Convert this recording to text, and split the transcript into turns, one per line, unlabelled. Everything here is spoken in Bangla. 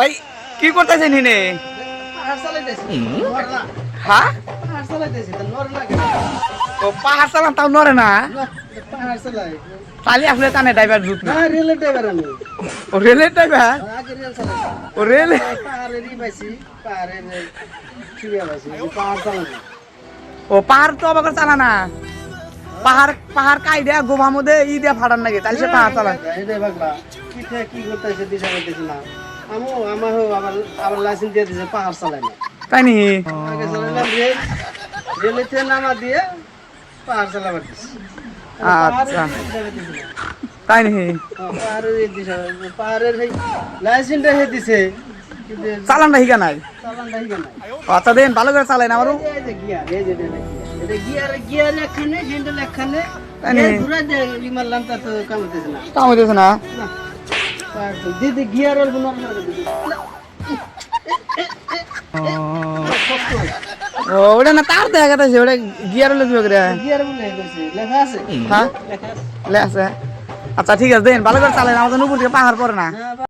ভাই কি করতেছেন হিনে?
পাহাড় চালাইতেছি নরলা
হ্যাঁ
পাহাড় চালাইতেছি তো নরলা কেন
ও পাহাড় চালান তাও নরে না
পাহাড় চালাই
চালি আসলে টানে ড্রাইভার জুত না
না রেলের ড্রাইভার আমি
ও রেলের ড্রাইভার
আগে রেল চালাই
ও রেল
পাহাড়েরই পাইছি পাহাড়ের ছুঁয়া পাইছি পাহাড় চালানো
ও পাহাড় তো আবার চালা না পাহাড় পাহাড় কাই দেয়া গোভা মধ্যে ই দিয়া ফাটান নাকি তাহলে সে পাহাড় চালান
এটাই বাগলা কি করতেছে দিশা পাইতেছি না আমার আবার আবার লাইসেন্স দিয়ে দিয়েছে পাহাড় চালাই না
তাই নি
আগে চালাইলাম রেল রেলেতে নামা দিয়ে পাহাড় চালাবার দিছি
আচ্ছা তাই নি
পাহাড়ের দিশা পাহাড়ের লাইসেন্সটা হে দিছে কিন্তু
চালানটা হিকা নাই
চালানটা হিগা নাই
আচ্ছা দেন ভালো করে চালাই না আমারও
এই যে গিয়ার এই যে এটা গিয়ার একখানে হ্যান্ডেল একখানে
তাই নি?
ঘুরা দে মারলাম তা তো কাম হতেছে না
কাম হইতেছে না
না দিদি গিয়ার অল্প নরমাল দিদি
ও ওটা না তার দেখা গেছে ওটা গিয়ার হলে কি করে
গিয়ার বলে কইছে লেখা আছে
হ্যাঁ
লেখা আছে
লে আছে আচ্ছা ঠিক আছে দেন ভালো করে চালাই না আমাদের উপর থেকে পাহাড় পড়ে না
না